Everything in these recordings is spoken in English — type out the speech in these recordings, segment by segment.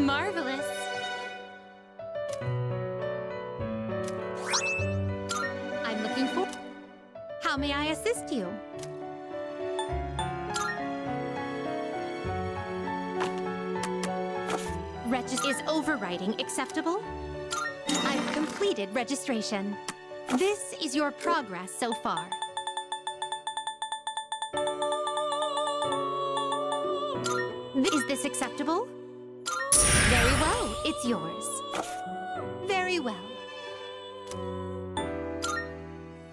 Marvelous. I'm looking for... How may I assist you? Is overwriting acceptable? I've completed registration. This is your progress so far. Is this acceptable? Very well, it's yours. Very well.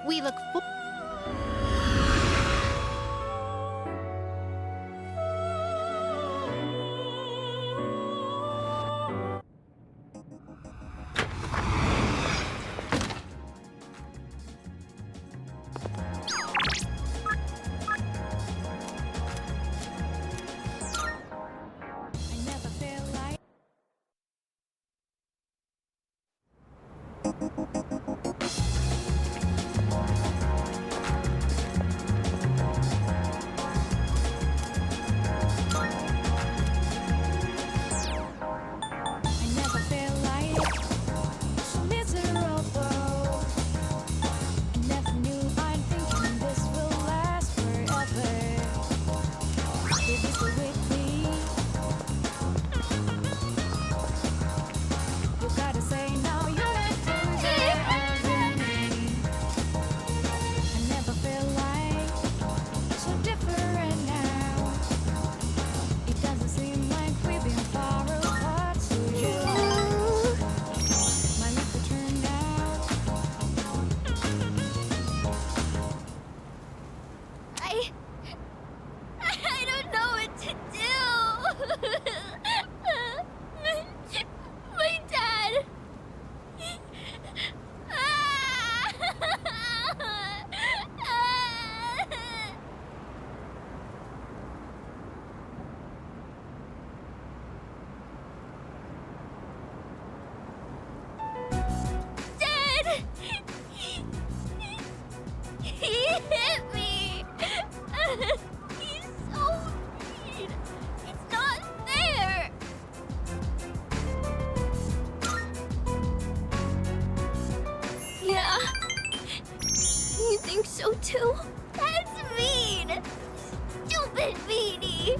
We look forward. Too? That's mean! Stupid meanie!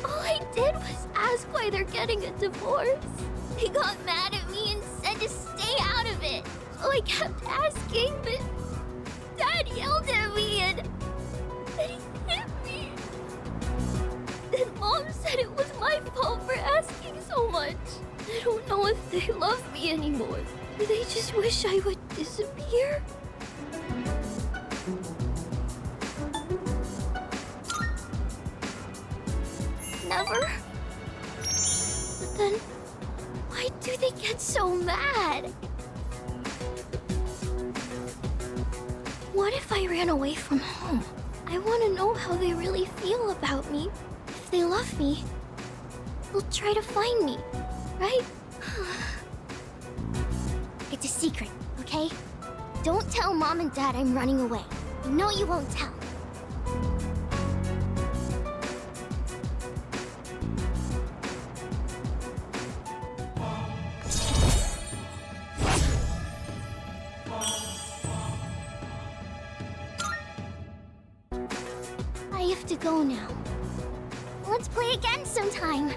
All I did was ask why they're getting a divorce. They got mad at me and said to stay out of it. So I kept asking, but Dad yelled at me and he hit me. Then Mom said it was my fault for asking so much. I don't know if they love me anymore. Or they just wish I would disappear. Never. But then, why do they get so mad? What if I ran away from home? I want to know how they really feel about me. If they love me, they'll try to find me, right? It's a secret, okay? Don't tell Mom and Dad I'm running away. You know you won't tell. I have to go now. Let's play again sometime.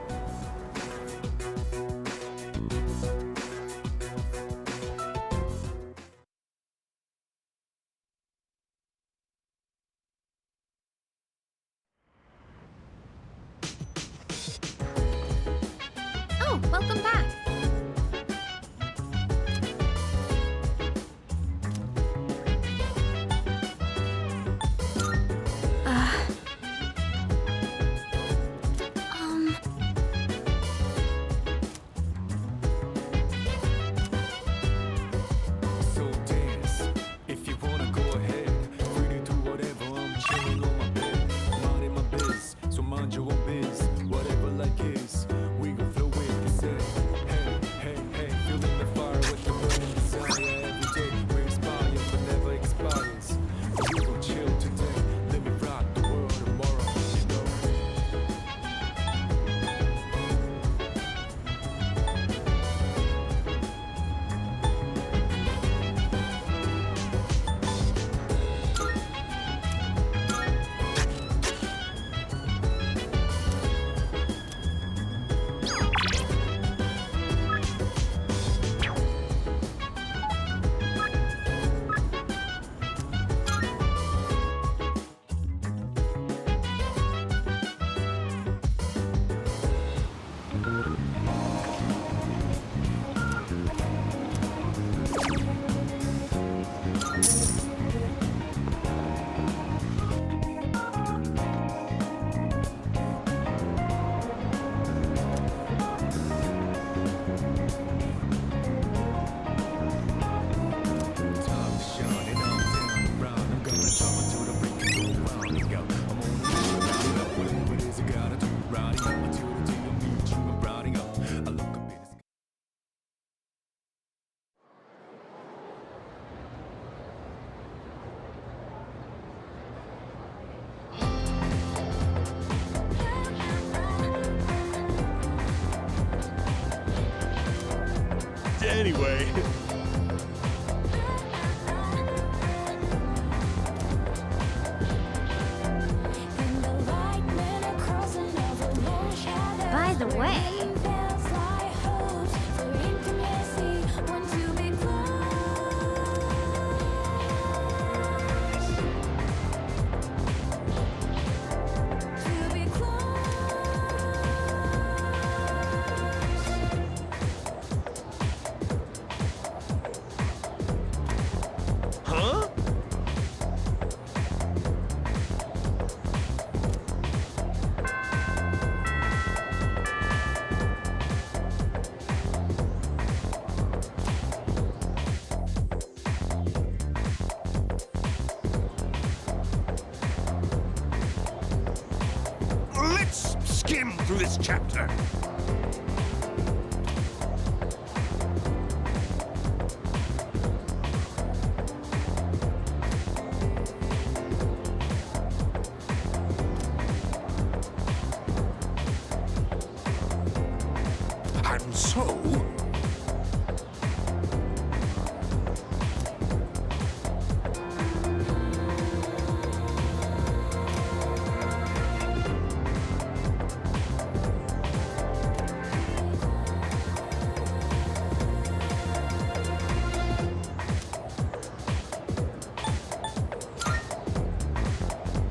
Oh, welcome back. Anyway. By the way, Huh? Let's skim through this chapter. And so...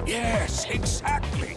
Yes, exactly.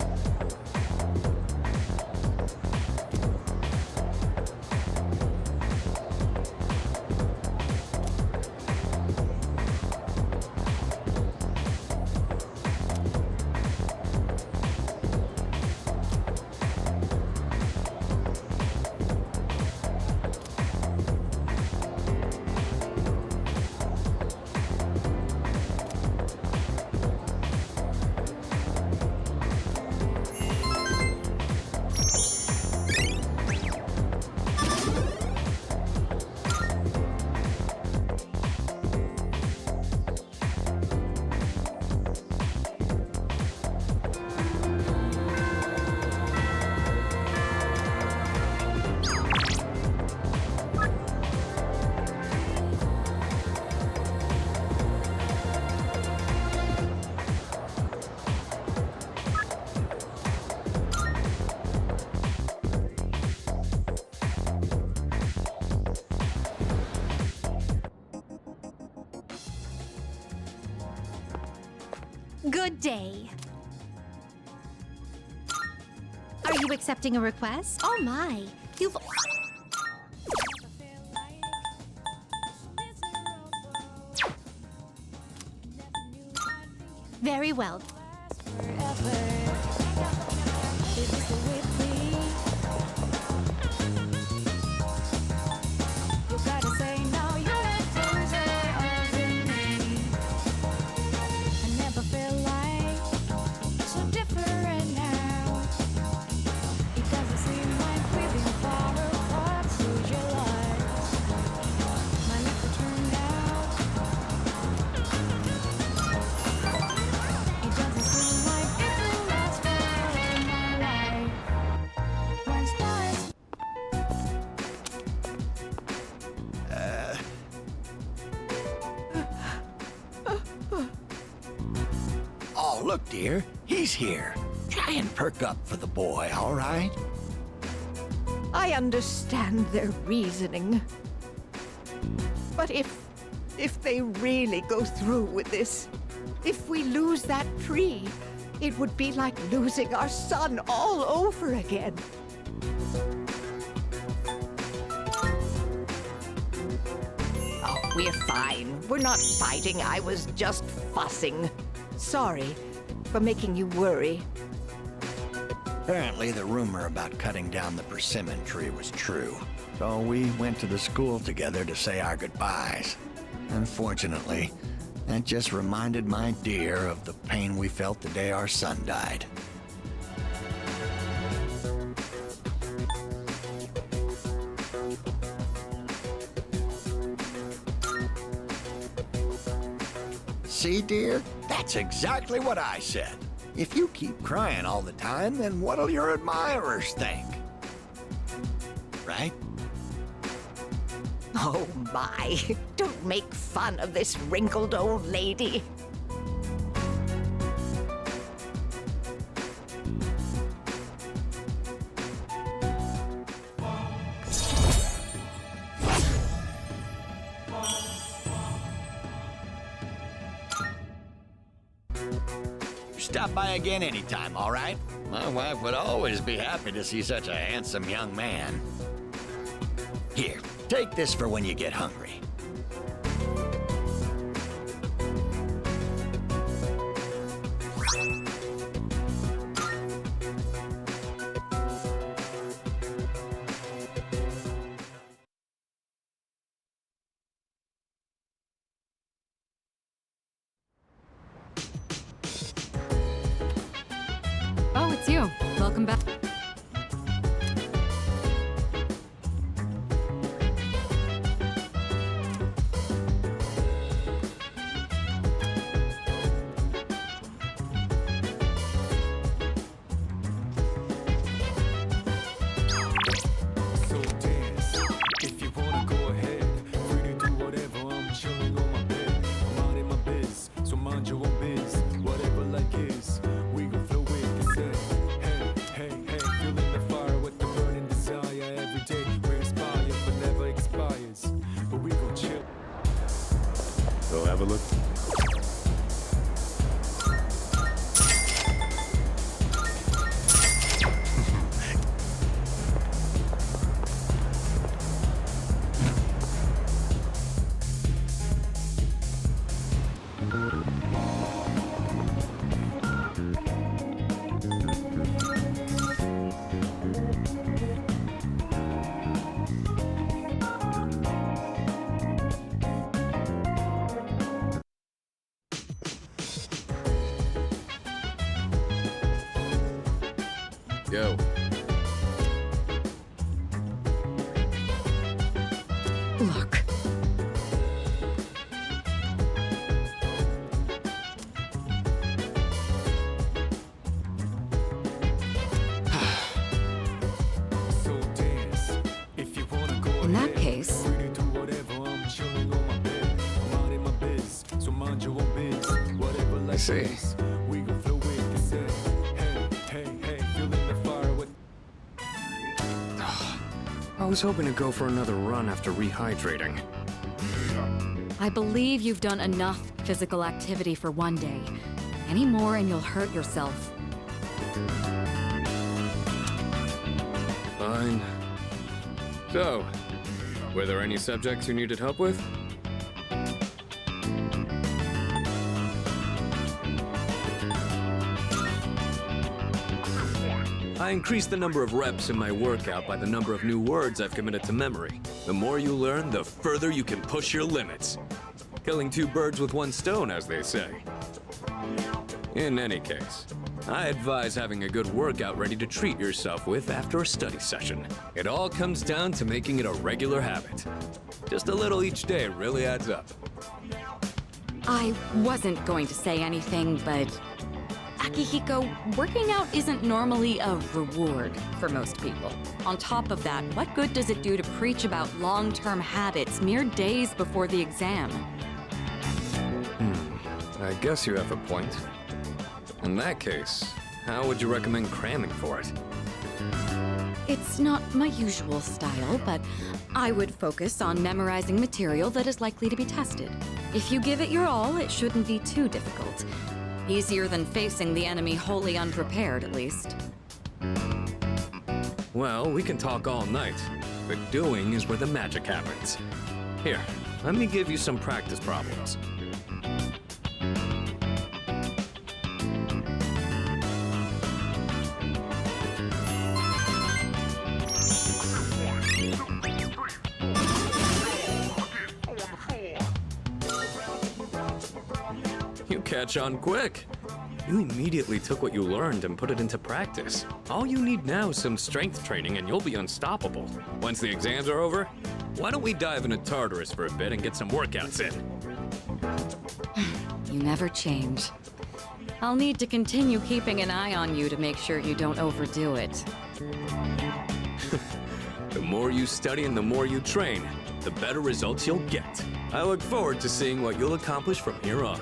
good day. Are you accepting a request? Oh my, you've... Very well. Oh, look, dear. He's here. Try and perk up for the boy, all right? I understand their reasoning. But if they really go through with this, if we lose that tree, it would be like losing our son all over again. Oh, we're fine. We're not fighting. I was just fussing. Sorry for making you worry. Apparently, the rumor about cutting down the persimmon tree was true. So we went to the school together to say our goodbyes. Unfortunately, that just reminded my dear of the pain we felt the day our son died. See, dear? That's exactly what I said. If you keep crying all the time, then what'll your admirers think? Right? Oh my, don't make fun of this wrinkled old lady. Stop by again anytime, all right? My wife would always be happy to see such a handsome young man. Here, take this for when you get hungry. Oh, it's you. Welcome back. So dance, if you wanna go ahead. Free to do whatever, I'm chilling on my bed. I'm out in my biz, so mind your own biz. Whatever like is, we gon' flow with the set. Hey, hey, hey, feeling the fire with the burning desire. Every day we inspire, but never expires. But we gon' chill. So have a look. Go. Look. So dance, if you wanna go In that ahead. case, Free to do whatever, I'm chilling on my bed. I'm out in my biz, so mind your own biz. Whatever like see. is, we gon' flow with the set. Hey, hey, hey, feeling the fire with. I was hoping to go for another run after rehydrating. I believe you've done enough physical activity for one day. Any more and you'll hurt yourself. Fine. So, were there any subjects you needed help with? I increased the number of reps in my workout by the number of new words I've committed to memory. The more you learn, the further you can push your limits. Killing two birds with one stone, as they say. In any case, I advise having a good workout ready to treat yourself with after a study session. It all comes down to making it a regular habit. Just a little each day really adds up. I wasn't going to say anything, but Akihiko, working out isn't normally a reward for most people. On top of that, what good does it do to preach about long-term habits mere days before the exam? I guess you have a point. In that case, how would you recommend cramming for it? It's not my usual style, but I would focus on memorizing material that is likely to be tested. If you give it your all, it shouldn't be too difficult. Easier than facing the enemy wholly unprepared, at least. Well, we can talk all night, but doing is where the magic happens. Here, let me give you some practice problems. You catch on quick. You immediately took what you learned and put it into practice. All you need now is some strength training and you'll be unstoppable. Once the exams are over, why don't we dive into Tartarus for a bit and get some workouts in? You never change. I'll need to continue keeping an eye on you to make sure you don't overdo it. The more you study and the more you train, the better results you'll get. I look forward to seeing what you'll accomplish from here on.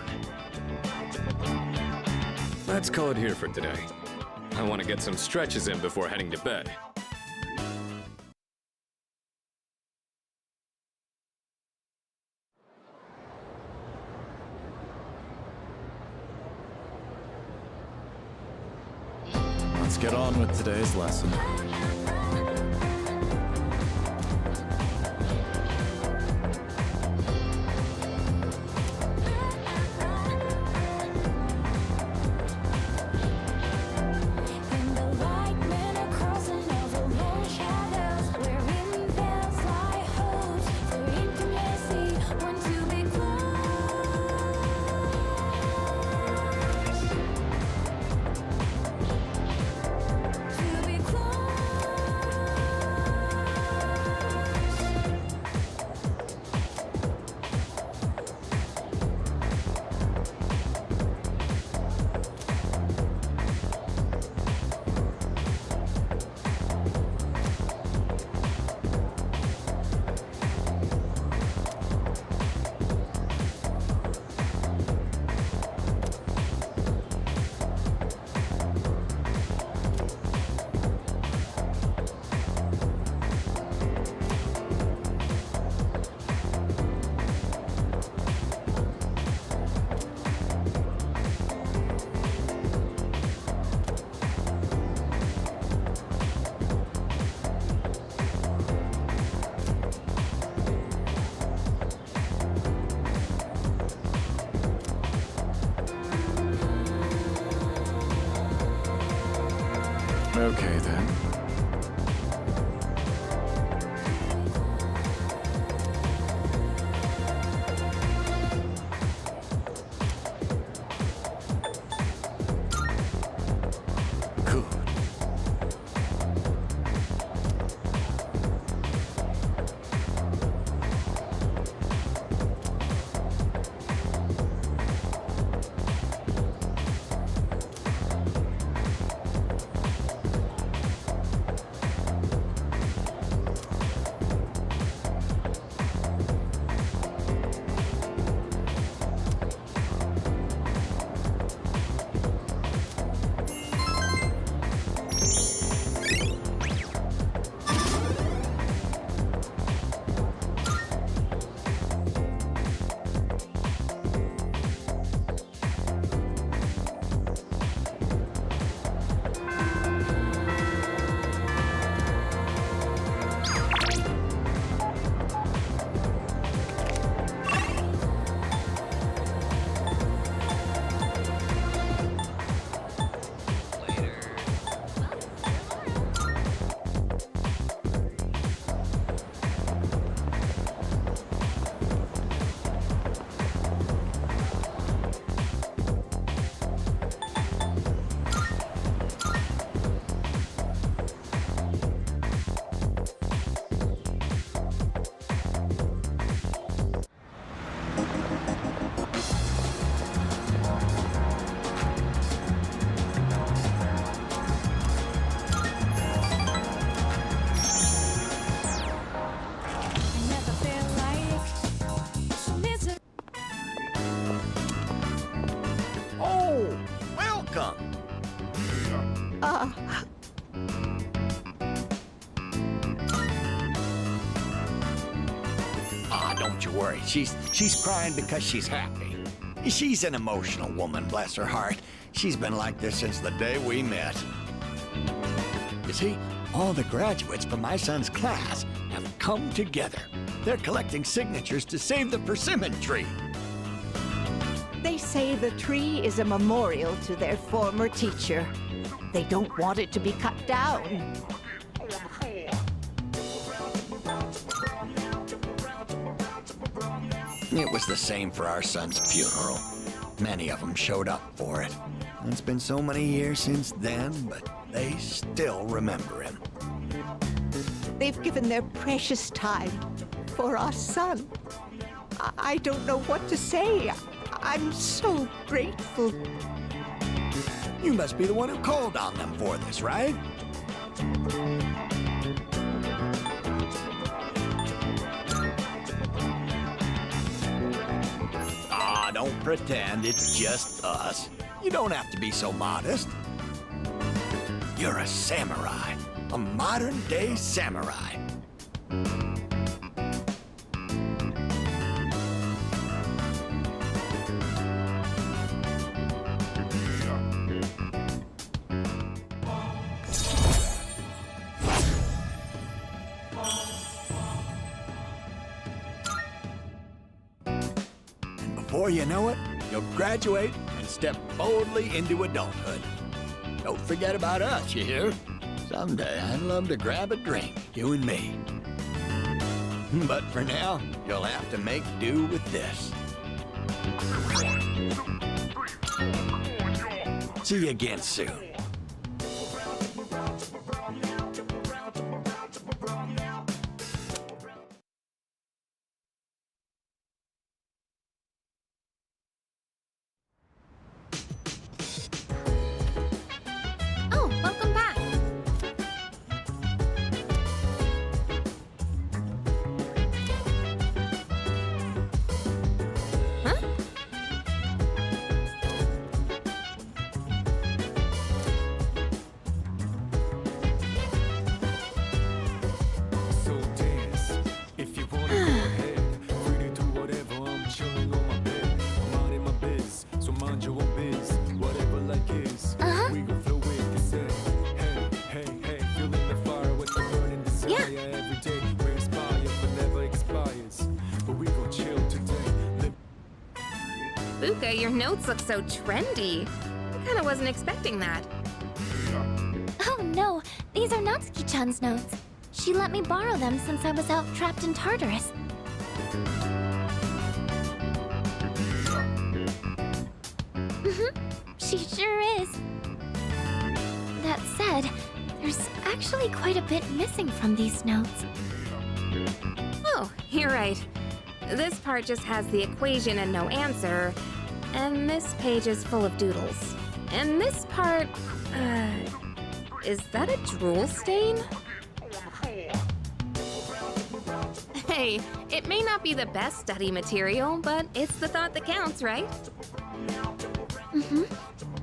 Let's call it here for today. I want to get some stretches in before heading to bed. Let's get on with today's lesson. Okay then. Good. Oh, welcome. Don't you worry. She's crying because she's happy. She's an emotional woman, bless her heart. She's been like this since the day we met. You see, all the graduates from my son's class have come together. They're collecting signatures to save the persimmon tree. They say the tree is a memorial to their former teacher. They don't want it to be cut down. It was the same for our son's funeral. Many of them showed up for it. It's been so many years since then, but they still remember him. They've given their precious time for our son. I don't know what to say. I'm so grateful. You must be the one who called on them for this, right? pretend it's just us. You don't have to be so modest. You're a samurai. A modern-day samurai. Before you know it, you'll graduate and step boldly into adulthood. Don't forget about us, you hear? Someday I'd love to grab a drink, you and me. But for now, you'll have to make do with this. See you again soon. Oh, welcome back. Huh? So dance. If you wanna go ahead, free to do whatever. I'm chilling on my bed. I'm out in my biz, so mind your own biz. Whatever like is, we gon' flow with the set. Hey, hey, hey, feeling the fire with the burning desire. Yeah. Every day we're inspired, but never expires. But we gon' chill today. Buka, your notes look so trendy. I kinda wasn't expecting that. Oh no, these are Natsuki-chan's notes. She let me borrow them since I was out trapped in Tartarus. She sure is. That said, there's actually quite a bit missing from these notes. Oh, you're right. This part just has the equation and no answer. And this page is full of doodles. And this part, is that a drool stain? Hey, it may not be the best study material, but it's the thought that counts, right?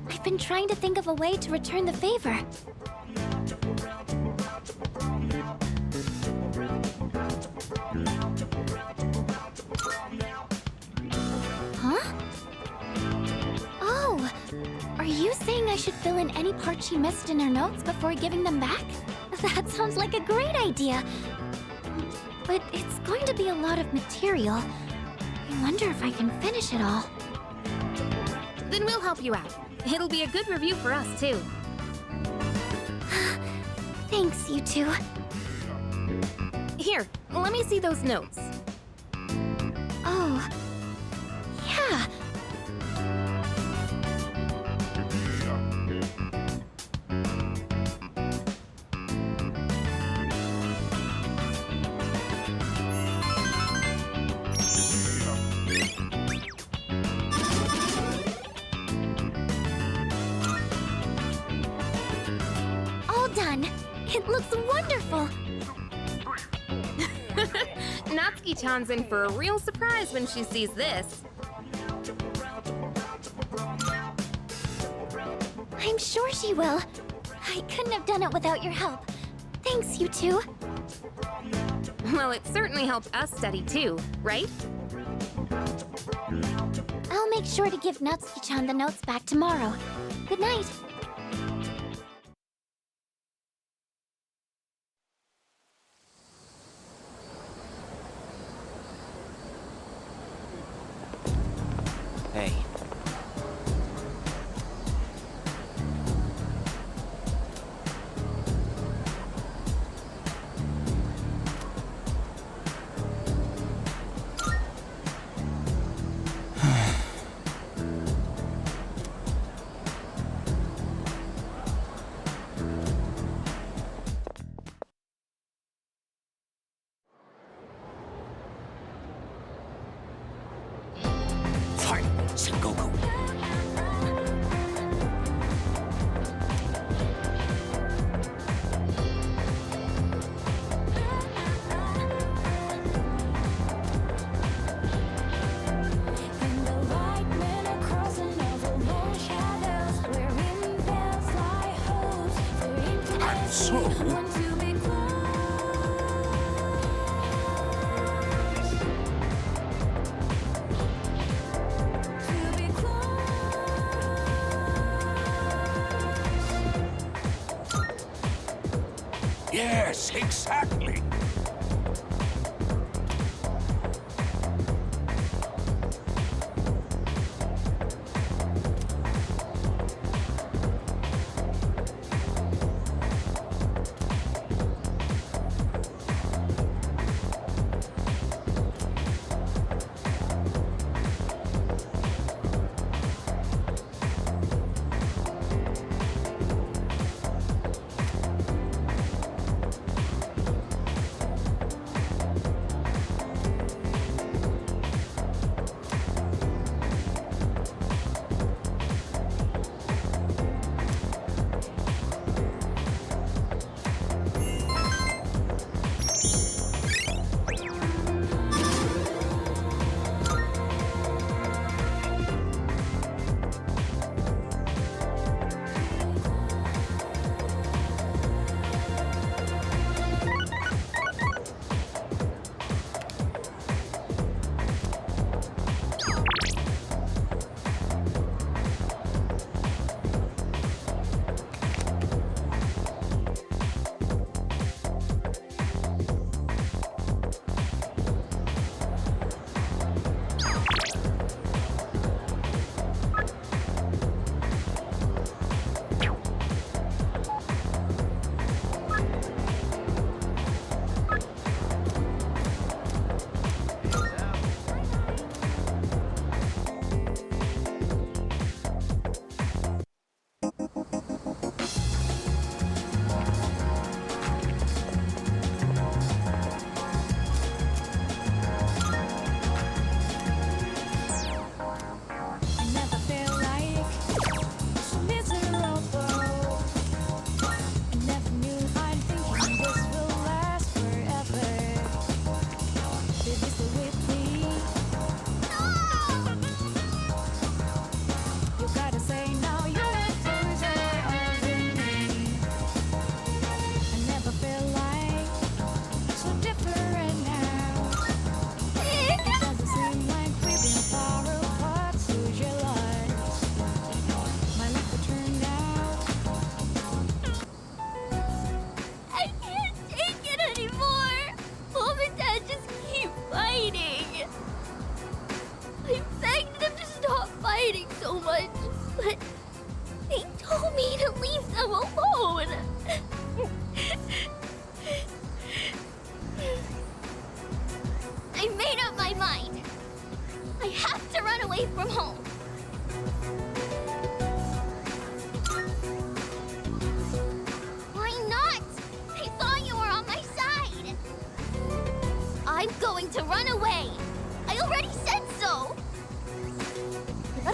I've been trying to think of a way to return the favor. Huh? Oh, are you saying I should fill in any part she missed in her notes before giving them back? That sounds like a great idea. But it's going to be a lot of material. I wonder if I can finish it all. Then we'll help you out. It'll be a good review for us, too. Thanks, you two. Here, let me see those notes. Oh, yeah. All done. It looks wonderful. Natsuki-chan's in for a real surprise when she sees this. I'm sure she will. I couldn't have done it without your help. Thanks, you two. Well, it certainly helped us study too, right? I'll make sure to give Natsuki-chan the notes back tomorrow. Good night. Hey. Yes, exactly.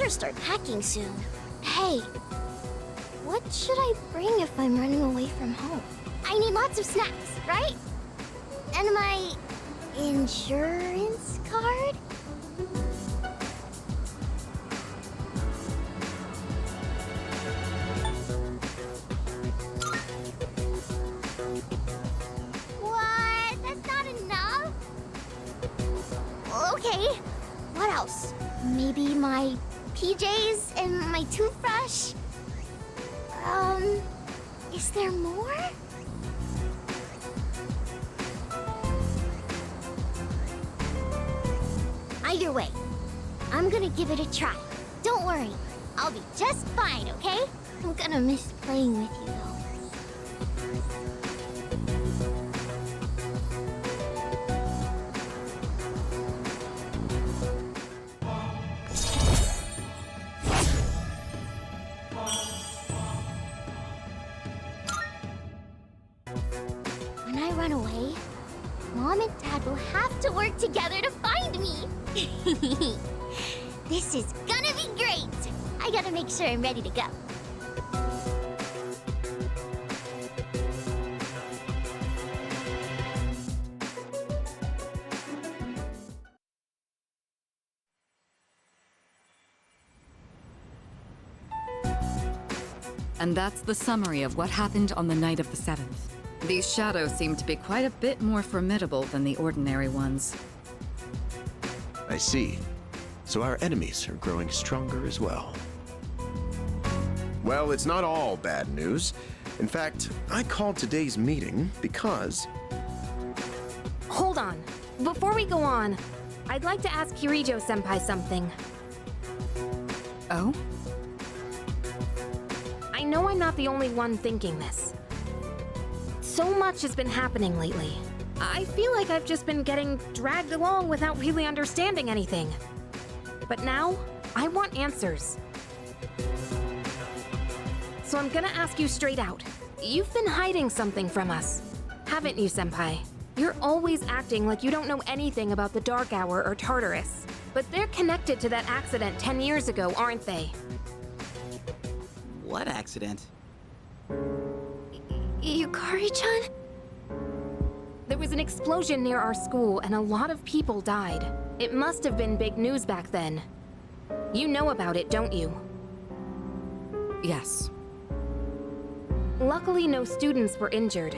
Start packing soon. Hey, what should I bring if I'm running away from home? I need lots of snacks, right? And my insurance card? What? That's not enough? Okay, what else? Maybe my PJs and my toothbrush? Is there more? Either way, I'm gonna give it a try. Don't worry, I'll be just fine, okay? I'm gonna miss playing with you, though. Run away, Mom and Dad will have to work together to find me. This is gonna be great. I gotta make sure I'm ready to go. And that's the summary of what happened on the night of the 7th. These shadows seem to be quite a bit more formidable than the ordinary ones. I see. So our enemies are growing stronger as well. Well, it's not all bad news. In fact, I called today's meeting because... Hold on. Before we go on, I'd like to ask Kirijo-senpai something. Oh? I know I'm not the only one thinking this. So much has been happening lately. I feel like I've just been getting dragged along without really understanding anything. But now, I want answers. So I'm gonna ask you straight out. You've been hiding something from us, haven't you, Senpai? You're always acting like you don't know anything about the Dark Hour or Tartarus. But they're connected to that accident 10 years ago, aren't they? What accident? Yukari-chan? There was an explosion near our school and a lot of people died. It must have been big news back then. You know about it, don't you? Yes. Luckily, no students were injured.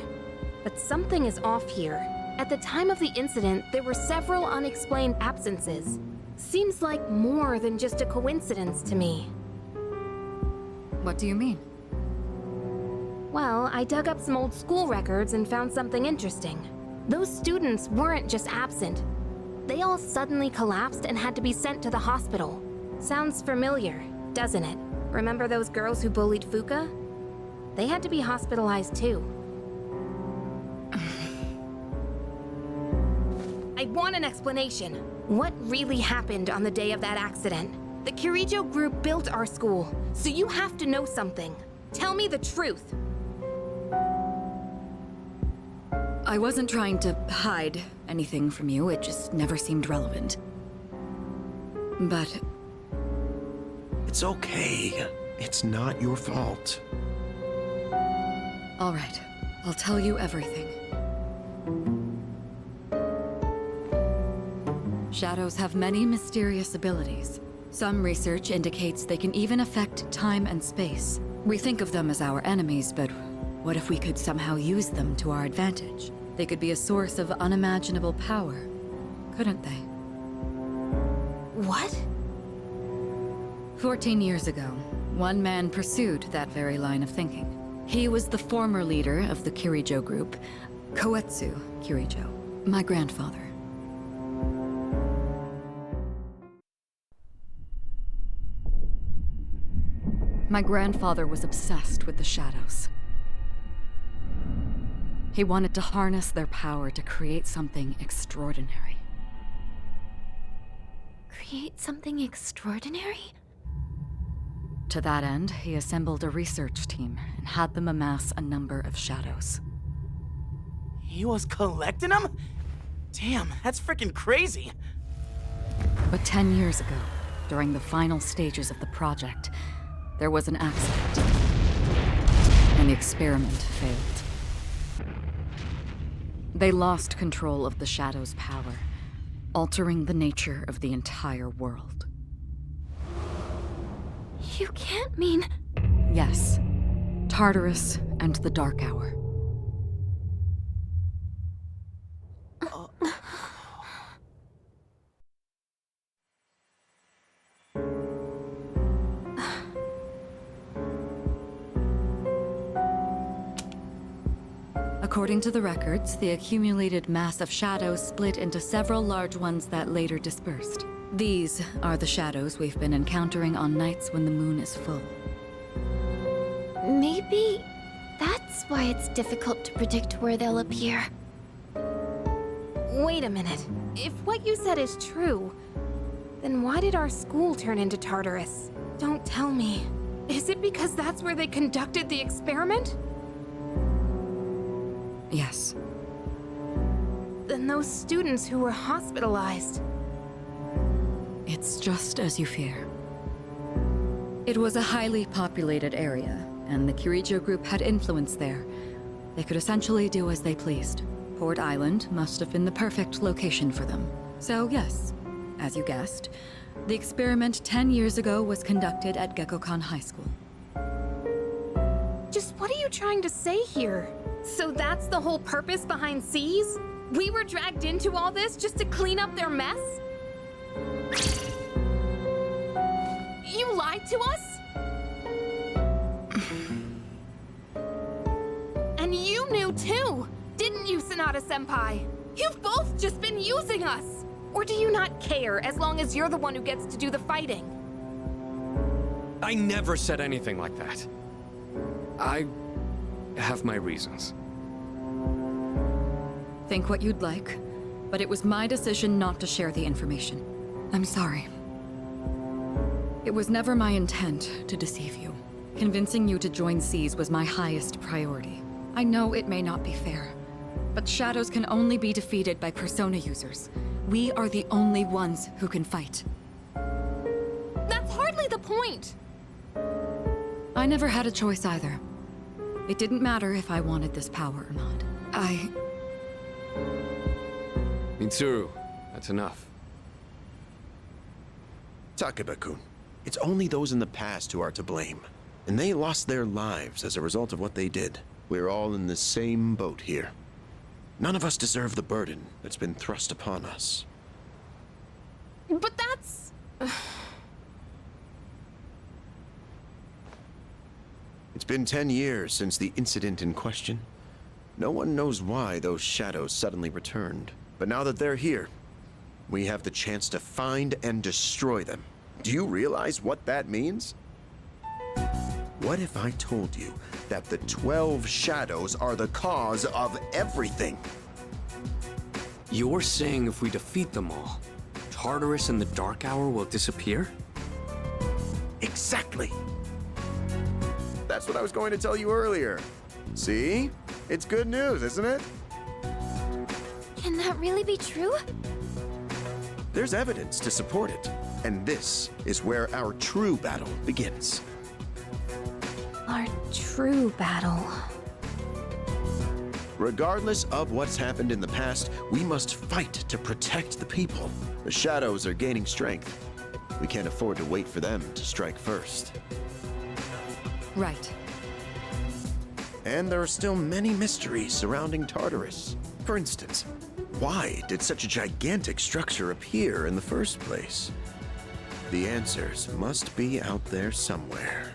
But something is off here. At the time of the incident, there were several unexplained absences. Seems like more than just a coincidence to me. What do you mean? Well, I dug up some old school records and found something interesting. Those students weren't just absent. They all suddenly collapsed and had to be sent to the hospital. Sounds familiar, doesn't it? Remember those girls who bullied Fuka? They had to be hospitalized too. I want an explanation. What really happened on the day of that accident? The Kirijo group built our school, so you have to know something. Tell me the truth. I wasn't trying to hide anything from you, it just never seemed relevant. But... It's okay. It's not your fault. all right, I'll tell you everything. Shadows have many mysterious abilities. Some research indicates they can even affect time and space. We think of them as our enemies, but what if we could somehow use them to our advantage? They could be a source of unimaginable power, couldn't they? What? 14 years ago, one man pursued that very line of thinking. He was the former leader of the Kirijo group, Koetsu Kirijo, my grandfather. My grandfather was obsessed with the shadows. He wanted to harness their power to create something extraordinary. Create something extraordinary? To that end, he assembled a research team and had them amass a number of shadows. He was collecting them? Damn, that's freaking crazy. But 10 years ago, during the final stages of the project, there was an accident, and the experiment failed. They lost control of the Shadow's power, altering the nature of the entire world. You can't mean... Yes, Tartarus and the Dark Hour. According to the records, the accumulated mass of shadows split into several large ones that later dispersed. These are the shadows we've been encountering on nights when the moon is full. Maybe that's why it's difficult to predict where they'll appear. Wait a minute. If what you said is true, then why did our school turn into Tartarus? Don't tell me. Is it because that's where they conducted the experiment? Yes. Then those students who were hospitalized... It's just as you fear. It was a highly populated area, and the Kirijo group had influence there. They could essentially do as they pleased. Port Island must have been the perfect location for them. So yes, as you guessed, the experiment 10 years ago was conducted at Gekkokan High School. Just what are you trying to say here? So that's the whole purpose behind S.E.E.S? We were dragged into all this just to clean up their mess? You lied to us? too, didn't you, Sanada-senpai? You've both just been using us! Or do you not care as long as you're the one who gets to do the fighting? I never said anything like that. I have my reasons. Think what you'd like, but it was my decision not to share the information. I'm sorry. It was never my intent to deceive you. Convincing you to join S.E.E.S was my highest priority. I know it may not be fair, but shadows can only be defeated by persona users. We are the only ones who can fight. That's hardly the point! I never had a choice either. It didn't matter if I wanted this power or not. Mitsuru, that's enough. Takeba-kun, it's only those in the past who are to blame. And they lost their lives as a result of what they did. We're all in the same boat here. None of us deserve the burden that's been thrust upon us. But that's... It's been 10 years since the incident in question. No one knows why those shadows suddenly returned. But now that they're here, we have the chance to find and destroy them. Do you realize what that means? What if I told you that the 12 shadows are the cause of everything? You're saying if we defeat them all, Tartarus and the Dark Hour will disappear? Exactly. That's what I was going to tell you earlier. See? It's good news, isn't it? Can that really be true? There's evidence to support it. And this is where our true battle begins. Our true battle. Regardless of what's happened in the past, we must fight to protect the people. The shadows are gaining strength. We can't afford to wait for them to strike first. Right. And there are still many mysteries surrounding Tartarus. For instance, why did such a gigantic structure appear in the first place? The answers must be out there somewhere.